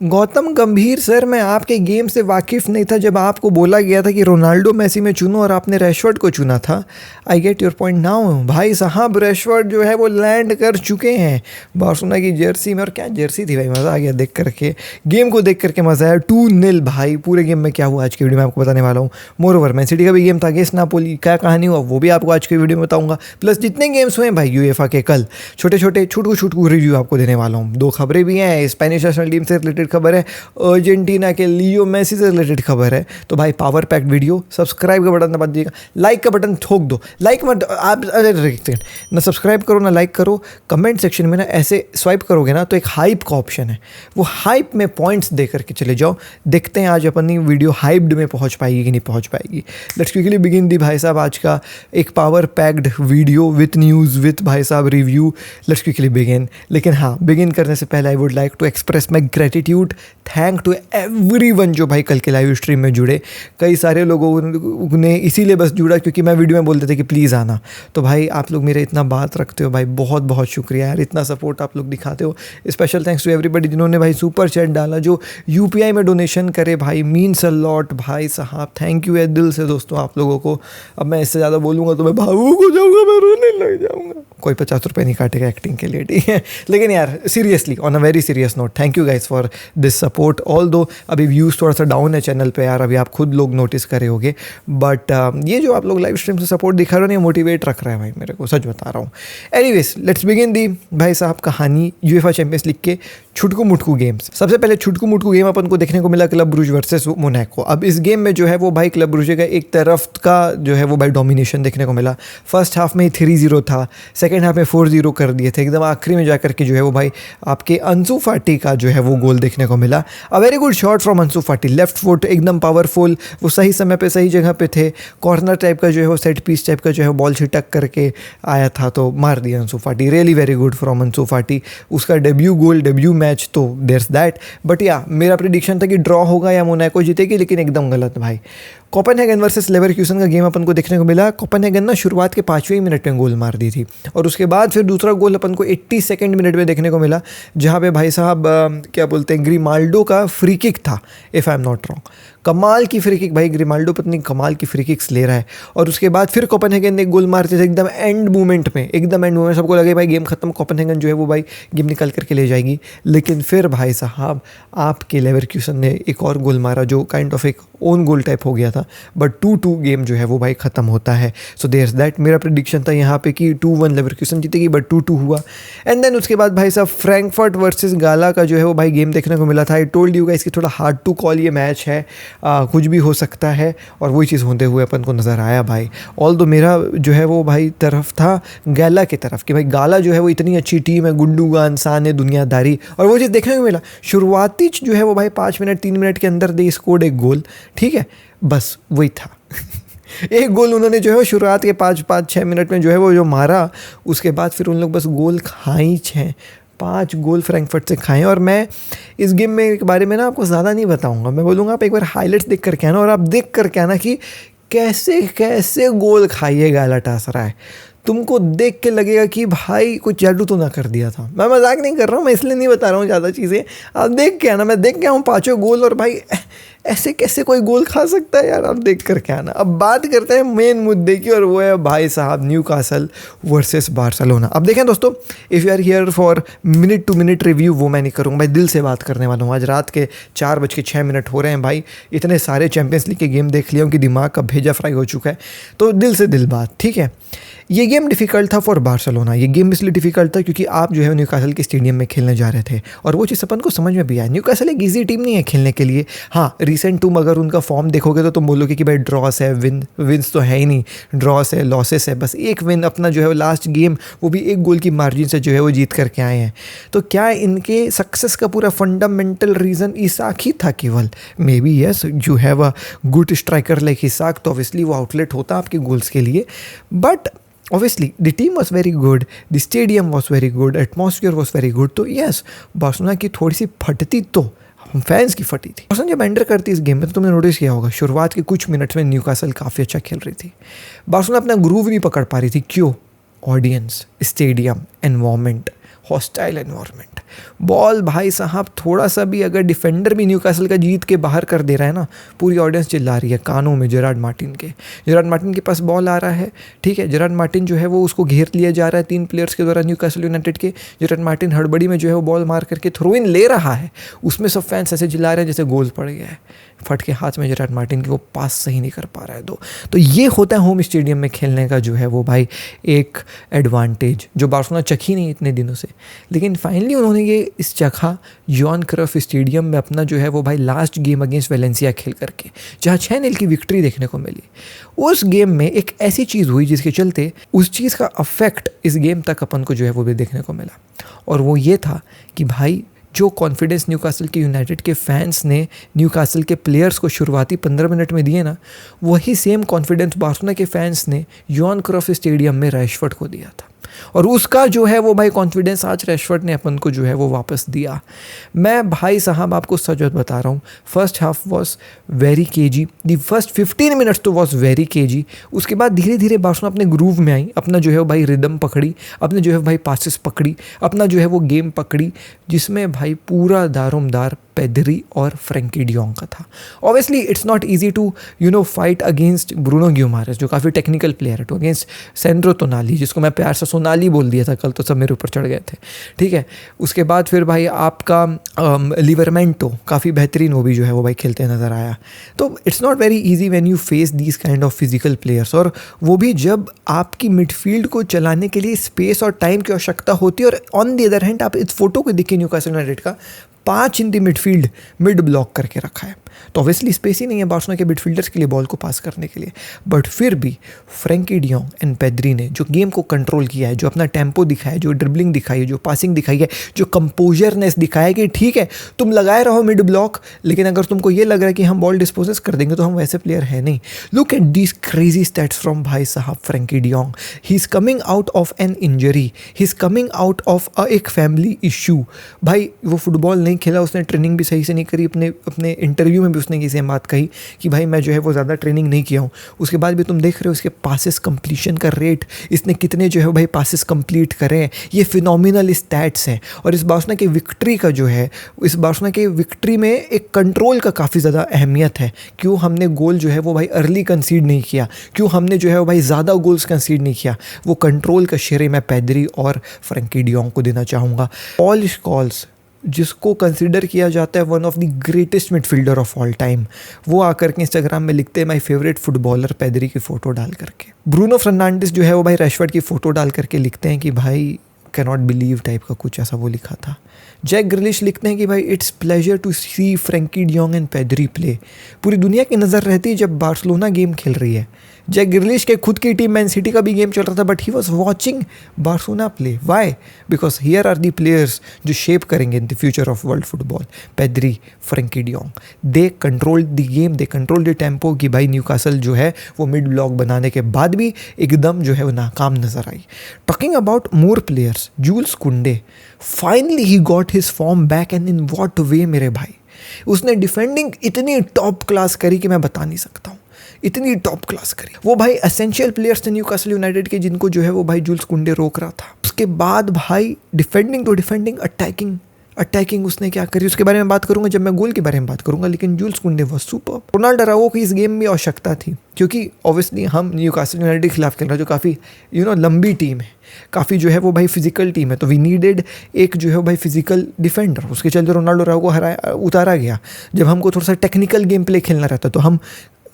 गौतम गंभीर सर, मैं आपके गेम से वाकिफ़ नहीं था जब आपको बोला गया था कि रोनाल्डो मेसी में चुनो और आपने रैशफोर्ड को चुना था। I get your point now भाई साहब। रैशफोर्ड जो है वो लैंड कर चुके हैं बार्सिलोना की जर्सी में। और क्या जर्सी थी भाई, मज़ा आ गया देख करके, गेम को देख करके मज़ा आया। 2-0 भाई। पूरे गेम में क्या हुआ आज की वीडियो में आपको बताने वाला हूँ। मोर ओवर मैन सिटी का भी गेम था अगेंस्ट नापोली, क्या कहानी हुआ वो भी आपको आज की वीडियो में बताऊँगा। प्लस जितने गेम्स हुए भाई यूएफा के, कल छोटे छोटे छुटकू रिव्यू आपको देने वाला हूँ। 2 खबरें भी हैं, स्पेनिश नेशनल टीम से रिलेटेड खबर है, अर्जेंटीना के लियो मेसी से रिलेटेड खबर है। तो भाई पावर पैक्ड वीडियो, सब्सक्राइब का बटन दबा दीजिएगा, लाइक का बटन ठोक दो। लाइक मत आप, अरे ना सब्सक्राइब करो ना लाइक करो, कमेंट सेक्शन में ना ऐसे स्वाइप करोगे ना तो एक हाइप का ऑप्शन है, वो हाइप में पॉइंट्स दे करके चले जाओ। देखते हैं आज अपनी वीडियो हाइप्ड में पहुंच पाएगी कि नहीं पहुंच पाएगी। लेट्स क्विकली बिगिन दी भाई साहब आज का एक power packed video with news with भाई साहब रिव्यू। Let's quickly begin. लेकिन हाँ, बिगिन करने से पहले I would like to express my gratitude, thank to everyone जो भाई कल के लाइव स्ट्रीम में जुड़े। कई सारे लोगों ने इसीलिए बस जुड़ा क्योंकि मैं वीडियो में बोलते थे कि प्लीज़ आना। तो भाई आप लोग मेरे इतना बात रखते हो भाई, बहुत बहुत शुक्रिया यार, इतना सपोर्ट आप लोग दिखाते हो। स्पेशल थैंक्स टू एवरीबडी जिन्होंने भाई सुपर चैट डाला, जो यूपीआई में डोनेशन करे भाई, मीन्स अ लॉट भाई साहब। थैंक यू है दिल से दोस्तों आप लोगों को। अब मैं इससे ज़्यादा बोलूँगा तो मैं भावुक हो जाऊँगा, मैं रोने लग जाऊँगा। कोई 50 रुपये नहीं काटेगा एक्टिंग के लिए, ठीक है। लेकिन यार seriously, on a very serious note, thank you guys for this support. All दो अभी व्यूज़ थोड़ा सा डाउन है चैनल पे यार, अभी आप खुद लोग नोटिस करे होगे। बट ये जो आप लोग लाइव स्ट्रीम से सपोर्ट दिखा रहे हो ना, ये मोटिवेट रख रहा है भाई मेरे को, सच बता रहा हूँ। एनीवेज लेट्स बिगिन दी भाई साहब कहानी यूएफा चैंपियंस लीग के छुटकू मुटकू गेम्स। सबसे पहले छुटकू मुटकू गेम अपन को देखने को मिला क्लब ब्रूज वर्सेस मोनाको। अब इस गेम में जो है वो भाई क्लब ब्रूज का एक तरफ का जो है वो भाई डोमिनेशन देखने को मिला। फर्स्ट हाफ में ही 3-0 था, सेकेंड हाफ में 4-0 कर दिए थे। एकदम आखिरी में जाकर के जो है वो भाई आपके अंसू फाटी का जो है वो गोल देखने को मिला। A very good shot from Ansu Fati, left foot एकदम पावरफुल, वो सही समय पे सही जगह पे थे। कॉर्नर टाइप का जो है वो सेट पीस टाइप का जो है बॉल छिटक करके आया था तो मार दिया अंसू फाटी। Really very good from Ansu फाटी। उसका डेब्यू गोल, डेब्यू मैच, तो देयर्स दैट। बट या मेरा प्रेडिक्शन था कि ड्रॉ होगा या मोनाको जीतेगी, लेकिन एकदम गलत भाई। कोपेनहेगन वर्सेस लेवरक्यूसन का गेम अपन को देखने को मिला। कोपेनहेगन ना शुरुआत के 5वें मिनट में गोल मार दी थी और उसके बाद फिर दूसरा गोल अपन को 82nd मिनट में देखने को मिला, जहाँ पे भाई साहब क्या बोलते हैं, ग्रिमाल्डो का फ्री किक था, if I am not wrong. कमाल की फ्री किक भाई, ग्रिमाल्डो पत्नी कमाल की फ्री किक्स ले रहा है। और उसके बाद फिर कोपेनहेगन ने एक गोल मारते थे एकदम एंड मोमेंट में, एकदम एंड मोमेंट। सबको लगे भाई गेम खत्म, कोपेनहेगन जो है वो भाई गेम निकल करके ले जाएगी। लेकिन फिर भाई साहब आपके लेवरक्यूसन ने एक और गोल मारा जो काइंड ऑफ एक ओन गोल टाइप हो गया था। बट 2-2 गेम जो है वो भाई ख़त्म होता है। So there's that. मेरा प्रेडिक्शन था यहाँ पे कि 2-1 लेवरक्यूसन जीतेगी, बट 2-2 हुआ। एंड देन उसके बाद भाई साहब फ्रैंकफर्ट वर्सेस गाला का जो है वो भाई गेम देखने को मिला था। आई टोल्ड यू गाइस कि थोड़ा हार्ड टू कॉल ये मैच है, कुछ भी हो सकता है, और वही चीज़ होते हुए अपन को नज़र आया भाई। ऑल दो मेरा जो है वो भाई तरफ था गाला की तरफ कि भाई गाला जो है वो इतनी अच्छी टीम है, गुंडूगान साने दुनियादारी, और वो चीज़ देखने को मिला। शुरुआती जो है वो भाई 5 मिनट 3 मिनट के अंदर दे स्कोर्ड एक गोल, ठीक है, बस वही था। एक गोल उन्होंने जो है शुरुआत के 5-6 मिनट में जो है वो जो मारा, उसके बाद फिर उन लोग बस गोल खाई 5 गोल फ्रैंकफर्ट से खाएं। और मैं इस गेम में के बारे में ना आपको ज़्यादा नहीं बताऊंगा, मैं बोलूँगा आप एक बार हाइलाइट्स देख करके आना, और आप देख करके आना कि कैसे कैसे गोल खाइए गालाटासराय। तुमको देख के लगेगा कि भाई कुछ जादू तो ना कर दिया था। मैं मजाक नहीं कर रहा हूँ, मैं इसलिए नहीं बता रहा हूँ ज़्यादा चीज़ें। आप देख के आना, मैं देख के आऊँ 5 गोल, और भाई ऐसे कैसे कोई गोल खा सकता है यार, आप देख करके आना। अब बात करते हैं मेन मुद्दे की, और वो है भाई साहब न्यूकासल वर्सेस बार्सिलोना। अब देखें दोस्तों, if you are here for minute to minute review, वो मैं नहीं करूँगा भाई, दिल से बात करने वाला हूँ। आज रात के 4:06 हो रहे हैं भाई, इतने सारे चैंपियंस लीग के गेम देख लिया हूँ कि दिमाग का भेजा फ्राई हो चुका है। तो दिल से दिल बात, ठीक है। ये गेम डिफ़िकल्ट था फॉर बार्सिलोना। ये गेम इसलिए डिफ़िकल्ट था क्योंकि आप जो है न्यूकासल के स्टेडियम में खेलने जा रहे थे, और वो चीज़ अपन को समझ में भी आया। न्यूकासल एक ईजी टीम नहीं है खेलने के लिए। हाँ, रिसेंट तुम अगर उनका फॉर्म देखोगे तो तुम बोलोगे कि भाई ड्रॉस है, विन्स तो है ही नहीं, ड्रॉस है, लॉसेस है। बस एक विन अपना जो है वो लास्ट गेम, वो भी 1 गोल की मार्जिन से जो है वो जीत करके आए हैं। तो क्या इनके सक्सेस का पूरा फंडामेंटल रीज़न इसाक ही था केवल? Maybe yes, you have a good striker like Isak, तो ऑब्वियसली वो आउटलेट होता आपके गोल्स के लिए। But obviously the team was very good, the stadium was very good, atmosphere was very good। तो yes, बार्सिलोना की थोड़ी सी फटती तो हम फैंस की फटी थी। बार्सिलोना जब एंटर करती इस गेम में तो तुमने नोटिस किया होगा शुरुआत के कुछ मिनट्स में न्यूकासल काफ़ी अच्छा खेल रही थी। बार्सिलोना अपना ग्रूव नहीं पकड़ पा रही थी। क्यों? Audience, stadium, environment, hostile environment. Ball भाई साहब थोड़ा सा भी अगर डिफेंडर भी न्यूकासल का जीत के बाहर कर दे रहा है ना, पूरी ऑडियंस चिल्ला रही है कानों में जेरार्ड मार्टिन के पास बॉल आ रहा है, ठीक है, जेरार्ड मार्टिन जो है वो उसको घेर लिया जा रहा है 3 प्लेयर्स के द्वारा न्यूकासल यूनाइटेड के। जेरार्ड मार्टिन हड़बड़ी में जो है वो बॉल मार करके थ्रो इन ले रहा है, उसमें सब फैंस ऐसे चिल्ला रहे हैं जैसे गोल पड़ गया है, फट के हाथ में जेरार्ड मार्टिन की, वो पास सही नहीं कर पा रहा है। तो ये होता है होम स्टेडियम में खेलने का जो है वो भाई एक एडवांटेज, जो बार्सिलोना चखी नहीं इतने दिनों से, लेकिन फाइनली उन्होंने ये इस चखा योहान क्राइफ स्टेडियम में अपना जो है वो भाई लास्ट गेम अगेंस्ट वेलेंसिया खेल करके, जहाँ 6-0 की विक्ट्री देखने को मिली। उस गेम में एक ऐसी चीज़ हुई जिसके चलते उस चीज़ का अफेक्ट इस गेम तक अपन को जो है वो भी देखने को मिला, और वो ये था कि भाई जो कॉन्फिडेंस न्यूकासल के यूनाइटेड के फैंस ने न्यूकासल के प्लेयर्स को शुरुआती 15 मिनट में दिए ना, वही सेम कॉन्फिडेंस बार्सिलोना के फैंस ने योहान क्राइफ स्टेडियम में रैशफोर्ड को दिया था, और उसका जो है वो भाई कॉन्फिडेंस आज रैशफोर्ड ने अपन को जो है वो वापस दिया। मैं भाई साहब आपको सच बता रहा हूँ, first half was very KG, the first 15 minutes तो वॉज वेरी केजी। उसके बाद धीरे धीरे बार्सिलोना अपने ग्रूव में आई, अपना जो है वो भाई रिदम पकड़ी, अपने जो है भाई पासेस पकड़ी, अपना जो है वो गेम पकड़ी, जिसमें भाई पूरा दारोमदार पेद्री और फ्रैंकी डियोंग का था। Obviously it's not easy to fight against Bruno Guimaraes, जो काफ़ी टेक्निकल प्लेयर है, टू अगेंस्ट सेंड्रो टोनाली, जिसको मैं प्यार से सोनाली बोल दिया था कल, तो सब मेरे ऊपर चढ़ गए थे, ठीक है। उसके बाद फिर भाई आपका लिवरमेंटो काफ़ी बेहतरीन वो भी जो है वो भाई खेलते नज़र आया। तो it's not very easy when you face these kind of physical players, और वो भी जब आपकी मिडफील्ड को चलाने के लिए स्पेस और टाइम की आवश्यकता होती है। और ऑन द अदर हैंड आप इस फोटो को देखिए न्यूकासल यूनाइटेड का 5 इन दी मिडफील्ड मिड ब्लॉक करके रखा है, तो ऑब्वियसली स्पेस ही नहीं है बार्सिलोना के मिडफील्डर्स के लिए बॉल को पास करने के लिए। बट फिर भी फ्रैंकी डियोंग एंड पेद्री ने जो गेम को कंट्रोल किया है, जो अपना टेम्पो दिखाया है, जो ड्रिबलिंग दिखाई है, जो पासिंग दिखाई है, जो कंपोजरनेस दिखाया कि ठीक है तुम लगाए रहो मिड ब्लॉक, लेकिन अगर तुमको ये लग रहा है कि हम बॉल डिस्पोजेस कर देंगे तो हम वैसे प्लेयर है नहीं। Look at these crazy stats from भाई साहब Frenkie de Jong. He is coming out of an injury, he is coming out of एक फैमिली इशू। भाई वो फुटबॉल नहीं खेला, उसने ट्रेनिंग भी सही से नहीं करी, अपने इंटरव्यू में भी उसने किसी बात कही कि भाई मैं जो है वो ज़्यादा ट्रेनिंग नहीं किया हूँ। उसके बाद भी तुम देख रहे हो इसके पासेस कंप्लीशन का रेट, इसने कितने जो है भाई पासेस कंप्लीट करे हैं, ये फिनोमिनल स्टैट्स हैं। और इस बार्सिलोना की विक्ट्री का जो है, इस बार्सिलोना की विक्ट्री में एक कंट्रोल का काफ़ी ज़्यादा अहमियत है। क्यों हमने गोल जो है वो भाई अर्ली कंसीड नहीं किया, क्यों हमने जो है वो भाई ज़्यादा गोल्स कंसीड नहीं किया, वो कंट्रोल का श्रेय मैं पेद्री और फ्रैंकी डियोंग को देना चाहूँगा। पॉल स्कॉल्स, जिसको कंसिडर किया जाता है one of the greatest midfielder of all time, वो आकर के इंस्टाग्राम में लिखते हैं माय फेवरेट फुटबॉलर पेद्री की फ़ोटो डाल करके। ब्रूनो फर्नांडिस जो है वो भाई रैशफोर्ड की फ़ोटो डाल करके लिखते हैं कि भाई कैन नॉट बिलीव टाइप का कुछ ऐसा वो लिखा था। जैक ग्रिलिश लिखते हैं कि भाई it's pleasure to see Frenkie de Jong and Pedri play. पूरी दुनिया की नज़र रहती है जब बार्सिलोना गेम खेल रही है। जैक ग्रिलिश के खुद की टीम मैन सिटी का भी गेम चल रहा था, but he was watching Barcelona play. Why? Because here are the players जो शेप करेंगे in the future of world football. Pedri, Frenkie de Jong, they control the game, they control the tempo. कि भाई Newcastle जो है वो mid block बनाने के बाद भी एकदम जो है वो नाकाम नजर आई। Talking about more players, Jules Kounde, finally ही got his form back, and in what way मेरे भाई। उसने डिफेंडिंग इतनी टॉप क्लास करी कि मैं बता नहीं सकता हूँ, इतनी टॉप क्लास करी। वो भाई एसेंशियल प्लेयर्स थे न्यूकासल यूनाइटेड के, जिनको जो है वो भाई जूल्स कुंडे रोक रहा था। उसके बाद भाई डिफेंडिंग तो डिफेंडिंग, अटैकिंग उसने क्या करी, उसके बारे में बात करूंगा जब मैं गोल के बारे में बात करूंगा। लेकिन जूल्स कुंडे वॉज सुपर। रोनाल्डो अराउजो की इस गेम में आवश्यकता थी, क्योंकि ऑब्वियसली हम न्यूकासल यूनाइटेड के खिलाफ खेल रहे हैं, जो काफ़ी लंबी टीम है, काफ़ी जो है वो भाई फिजिकल टीम है। तो वी नीडेड एक जो है भाई फिजिकल डिफेंडर। उसके चलते रोनाल्डो अराउजो को उतारा गया। जब हमको थोड़ा सा टेक्निकल गेम प्ले खेलना रहता तो हम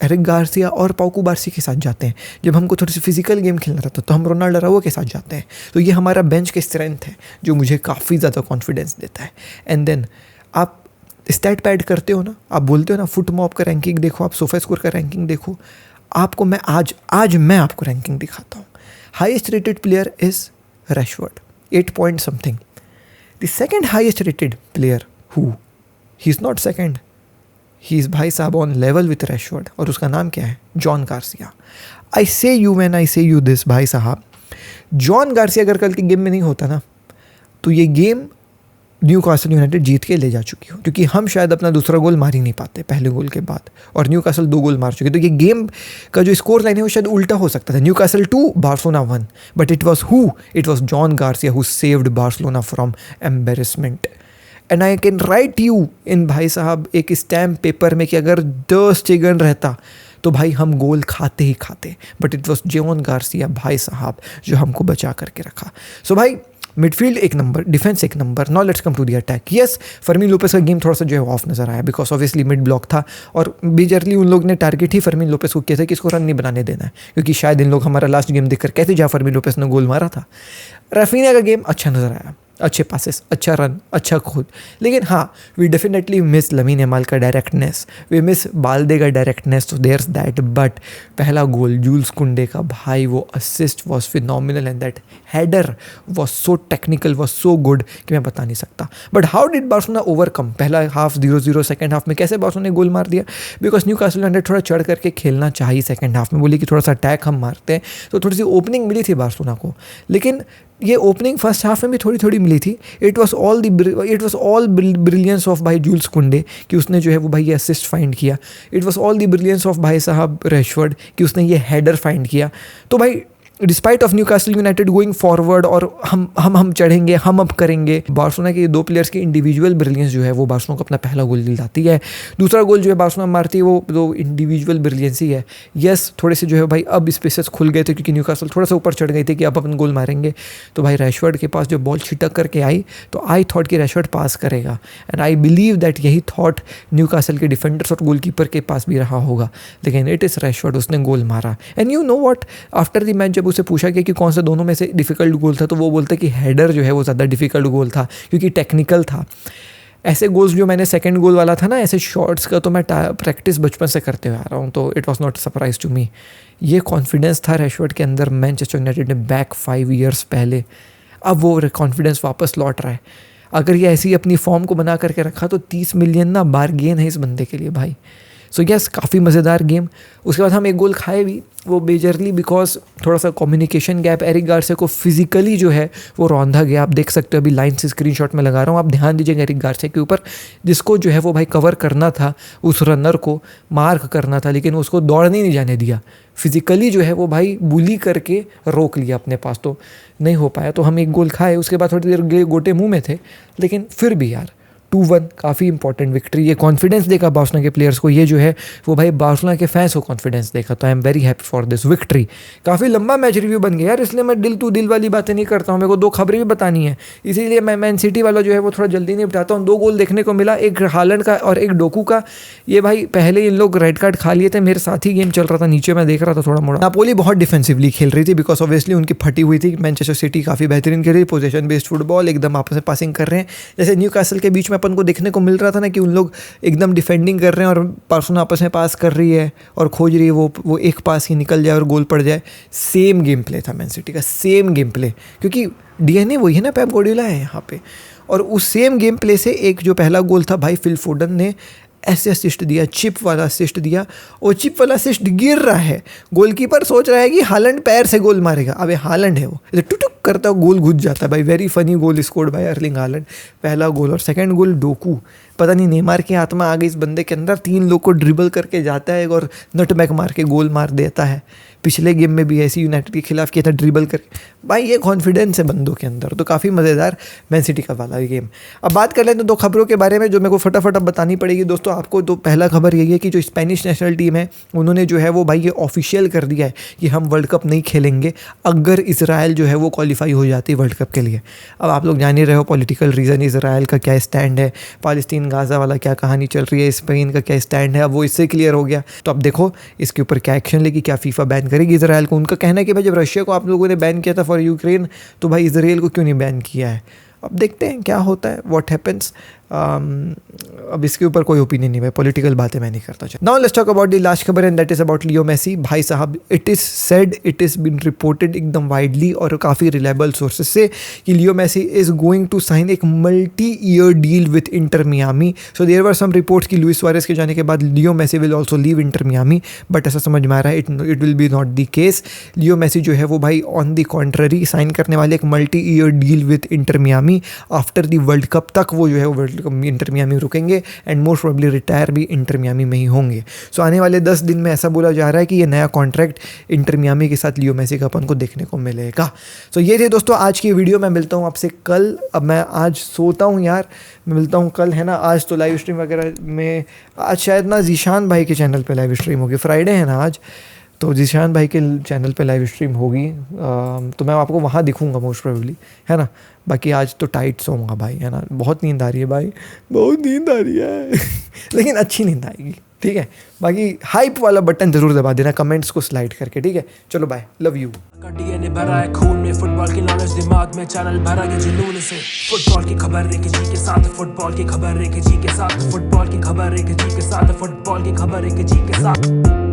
एरिक गार्सिया और पाउ कुबार्सी के साथ जाते हैं। जब हमको थोड़ी सी फिजिकल गेम खेलना रहता तो हम रोनाल्डो अराउजो के साथ जाते हैं। तो ये हमारा बेंच की स्ट्रेंथ है जो मुझे काफ़ी ज़्यादा कॉन्फिडेंस देता है। एंड देन आप स्टैट पैड करते हो ना, आप बोलते हो ना फुट मॉब का रैंकिंग देखो, आप सोफा स्कोर का रैंकिंग देखो। आपको मैं आज मैं आपको रैंकिंग दिखाता हूँ। Highest rated player is Rashford, 8 point something. The second highest rated player he is not second, he is भाई साहब ऑन लेवल विथ रैशफोर्ड, और उसका नाम क्या है? John Garcia. आई से यू व्हेन आई से यू दिस भाई साहब, जॉन गार्सिया अगर कल की गेम में नहीं होता ना, तो ये गेम न्यूकासल यूनाइटेड जीत के ले जा चुकी हो, क्योंकि हम शायद अपना दूसरा गोल मार ही नहीं पाते पहले गोल के बाद, और न्यूकासल 2 गोल मार चुके। तो ये गेम का जो स्कोर लाइन है वो शायद उल्टा हो सकता था, Newcastle 2 Barcelona 1, but it was John Garcia who saved Barcelona from embarrassment. And I can write you in भाई साहब एक स्टैम्प पेपर में कि अगर द स्टेगन रहता तो भाई हम गोल खाते ही खाते, but it was John Garcia भाई साहब जो हमको बचा करके रखा। सो भाई मिडफील्ड एक नंबर, डिफेंस एक number. Now let's come to the attack. Yes, Fermin Lopez का गेम थोड़ा सा जो है ऑफ नजर आया, बिकॉज ऑब्वियसली मिड ब्लॉक था और मेजरली उन लोग ने टारगेट ही फर्मीन लोपेस को किया था कि इसको रन नहीं बनाने देना है, क्योंकि शायद इन लोग हमारा लास्ट गेम देखकर कहते जहाँ फर्मीन लोपेस ने गोल मारा था। राफीनिया का गेम अच्छा नजर आया, अच्छे पासेस, अच्छा रन, अच्छा खुद, लेकिन हाँ we definitely miss lamin Yamal का डायरेक्टनेस, वी मिस बाल्दे का डायरेक्टनेस, तो देयर्स दैट। बट पहला गोल जूल्स कुंडे का, भाई वो assist was phenomenal and that header was so technical, was so good कि मैं बता नहीं सकता। But how did Barcelona overcome? पहला हाफ 0-0, सेकंड हाफ में कैसे बार्सिलोना ने गोल मार दिया? बिकॉज न्यूकासल यूनाइटेड थोड़ा चढ़ करके खेलना चाहिए सेकंड हाफ में, बोली कि थोड़ा सा अटैक हम मारते हैं, तो थोड़ी सी ओपनिंग मिली थी बार्सिलोना को, लेकिन ये ओपनिंग फर्स्ट हाफ में भी थोड़ी थोड़ी मिली थी। It was all brilliance of भाई जूल्स कुंडे कि उसने जो है वो भाई ये असिस्ट फाइंड किया। It was all the brilliance of भाई साहब रैशफोर्ड कि उसने ये हेडर फाइंड किया। तो भाई despite of Newcastle United going forward और हम चढ़ेंगे, हम अब करेंगे, बार्सिलोना के 2 प्लेयर्स की इंडिविजुअल ब्रिलियंस जो है वो बार्सिलोना को अपना पहला गोल दिलाती है। दूसरा गोल जो है बार्सिलोना मारती है वो तो इंडिविजुअल ब्रिलियंस ही है। यस, थोड़े से जो है भाई अब स्पेसेस खुल गए थे क्योंकि न्यूकासल थोड़ा सा ऊपर चढ़ गई थी कि अब अपन गोल मारेंगे। तो भाई रैशफोर्ड के पास जो बॉल छिटक करके आई तो आई थॉट कि रैशफोर्ड पास करेगा, एंड आई बिलीव दैट यही थॉट न्यूकासल के डिफेंडर्स और गोलकीपर के पास भी रहा होगा, लेकिन इट इज़ रैशफोर्ड, उसने गोल मारा। And you know what, after the match जब उसे पूछा गया कि कौन सा दोनों में से डिफिकल्ट गोल था, तो वो बोलता कि हेडर जो है वो ज़्यादा डिफिकल्ट गोल था क्योंकि टेक्निकल था। ऐसे गोल्स जो मैंने सेकंड गोल वाला था ना, ऐसे शॉट्स का तो मैं प्रैक्टिस बचपन से करते हुए आ रहा हूँ, तो it was not surprise to me. ये कॉन्फिडेंस था रैशफोर्ड के अंदर मैनचेस्टर यूनाइटेड ने बैक 5 ईयर्स पहले, अब वो कॉन्फिडेंस वापस लौट रहा है। अगर ये ऐसी अपनी फॉर्म को बना करके रखा तो 30 मिलियन ना बारगेन है इस बंदे के लिए भाई। सो यस, काफ़ी मज़ेदार गेम। उसके बाद हम एक गोल खाए भी, वो मेजरली बिकॉज थोड़ा सा कम्युनिकेशन गैप, एरिक गार्सिया को फिजिकली जो है वो रौंदा गया। आप देख सकते हो, अभी लाइन से स्क्रीनशॉट में लगा रहा हूँ, आप ध्यान दीजिएगा एरिक गार्सिया के ऊपर, जिसको जो है वो भाई कवर करना था, उस रनर को मार्क करना था, लेकिन उसको दौड़ने नहीं जाने दिया। फिजिकली जो है वो भाई बुली करके रोक लिया अपने पास, तो नहीं हो पाया। तो हम एक गोल खाए, उसके बाद थोड़ी देर गोटे मुँह में थे, लेकिन फिर भी यार 2-1 काफ़ी इंपॉर्टेंट विक्ट्री। ये कॉन्फिडेंस देगा बार्सिलोना के प्लेयर्स को, ये जो है वो भाई बार्सिलोना के फैंस को कॉन्फिडेंस देगा। तो I am very happy for this victory. काफ़ी लंबा मैच रिव्यू बन गया यार, इसलिए मैं दिल टू दिल वाली बातें नहीं करता हूँ, मेरे को 2 खबरें भी बतानी है, इसीलिए मैं मैन सिटी वाला जो है वो थोड़ा जल्दी नहीं बताता हूँ। 2 गोल देखने को मिला, एक हालैंड का और एक डोकू का। ये भाई पहले इन लोग रेड कार्ड खा लिए थे, मेरे साथ ही गेम चल रहा था, नीचे मैं देख रहा था थोड़ा मोड़ा। नापोली बहुत डिफेंसिवली खेल रही थी बिकॉज ऑब्वियसली उनकी फटी हुई थी। मैनचेस्टर सिटी काफ़ी बेहतरीन खेल रही, पोजीशन बेस्ड फुटबॉल, एकदम आपस में पासिंग कर रहे हैं। जैसे न्यूकासल के बीच में अपन को देखने को मिल रहा था ना कि उन लोग एकदम डिफेंडिंग कर रहे हैं और बार्सिलोना आपस में पास कर रही है और खोज रही है वो एक पास ही निकल जाए और गोल पड़ जाए। सेम गेम प्ले था मैन सिटी का, सेम गेम प्ले, क्योंकि डीएनए वही है ना, पेप गार्डियोला है यहाँ पे। और उस सेम गेम प्ले से एक जो पहला गोल था भाई फिल फोडन ने ऐसे असिस्ट दिया, चिप वाला असिस्ट दिया, और चिप वाला असिस्ट गिर रहा है, गोलकीपर सोच रहा है कि हालैंड पैर से गोल मारेगा, अबे हालैंड है वो, टुटुक करता गोल घुस जाता है भाई। Very funny goal scored by Erling Haaland, पहला गोल। और सेकंड गोल डोकू, पता नहीं नेमार की आत्मा आ गई इस बंदे के अंदर, 3 लोग को ड्रिबल करके जाता है और नटमैग मार के गोल मार देता है। पिछले गेम में भी ऐसी यूनाइटेड के खिलाफ किया था, ड्रिबल करके। भाई ये कॉन्फिडेंस है बंदों के अंदर, तो काफ़ी मज़ेदार मैन सिटी का वाला गेम। अब बात कर लें तो 2 खबरों के बारे में जो मेरे को फटाफट अब बतानी पड़ेगी दोस्तों आपको। तो पहला खबर यही है कि जो स्पेनिश नेशनल टीम है उन्होंने जो है वो भाई ये ऑफिशियल कर दिया है कि हम वर्ल्ड कप नहीं खेलेंगे अगर इजराइल जो है वो क्वालिफाई हो जाती है वर्ल्ड कप के लिए। अब आप लोग जान ही रहे हो पॉलिटिकल रीज़न, इजराइल का क्या स्टैंड है, पालस्तीन गाज़ा वाला क्या कहानी चल रही है, स्पेन का क्या स्टैंड है, अब वो इससे क्लियर हो गया। तो अब देखो इसके ऊपर क्या एक्शन लेगी, क्या फीफा बैन करेगी इजराइल को। उनका कहना है कि भाई जब रशिया को आप लोगों ने बैन किया था फॉर यूक्रेन, तो भाई इजराइल को क्यों नहीं बैन किया है। अब देखते हैं क्या होता है, व्हाट हैपेंस। अब इसके ऊपर कोई ओपिनियन नहीं है, पॉलिटिकल बातें मैं नहीं करता। Now let's talk about the last खबर and that is about Leo Messi. भाई साहब it is said, it is been reported एकदम वाइडली और काफ़ी रिलायबल सोर्सेज से कि Leo Messi is going to sign एक multi year deal with Inter Miami. So there were some reports कि Luis Suarez के जाने के बाद Leo Messi will also leave Inter Miami, but ऐसा समझ में आ रहा है it will be not the case. Leo Messi जो है वो भाई ऑन द कॉन्ट्ररी साइन करने वाले एक multi year deal with Inter Miami. Miami after the world cup तक वो जो है वो इंटर मियामी रुकेंगे एंड मोस्ट प्रोबेबली रिटायर भी इंटर मियामी में ही होंगे। सो आने वाले 10 दिन में ऐसा बोला जा रहा है कि ये नया कॉन्ट्रैक्ट इंटर मियामी के साथ लियो मेसी का अपन को देखने को मिलेगा। सो ये थे दोस्तों आज की वीडियो। मैं मिलता हूँ आपसे कल। अब मैं आज सोता हूँ यार, मैं मिलता हूँ कल, है ना। आज तो लाइव स्ट्रीम वगैरह में आज शायद ना जीशान भाई के चैनल पे लाइव स्ट्रीम होगी, फ्राइडे है ना आज, तो जीशान भाई के चैनल पे लाइव स्ट्रीम होगी। तो मैं आपको वहाँ दिखूंगा मोस्ट प्रोबेबली, है ना। बाकी आज तो टाइट सोऊंगा भाई, है ना। बहुत नींद आ रही है भाई, बहुत नींद आ रही है लेकिन अच्छी नींद आएगी, ठीक है। बाकी हाइप वाला बटन जरूर दबा देना कमेंट्स को स्लाइड करके, ठीक है। चलो बाय, लव यू। डीएनए भरा है खून में, फुटबॉल की नॉलेज दिमाग में, चैनल भरा है जुनून से। फुटबॉल की खबर एक जी के साथ, फुटबॉल की खबर एक जी के साथ, फुटबॉल की खबर एक जी के साथ, फुटबॉल की खबर एक जी के साथ।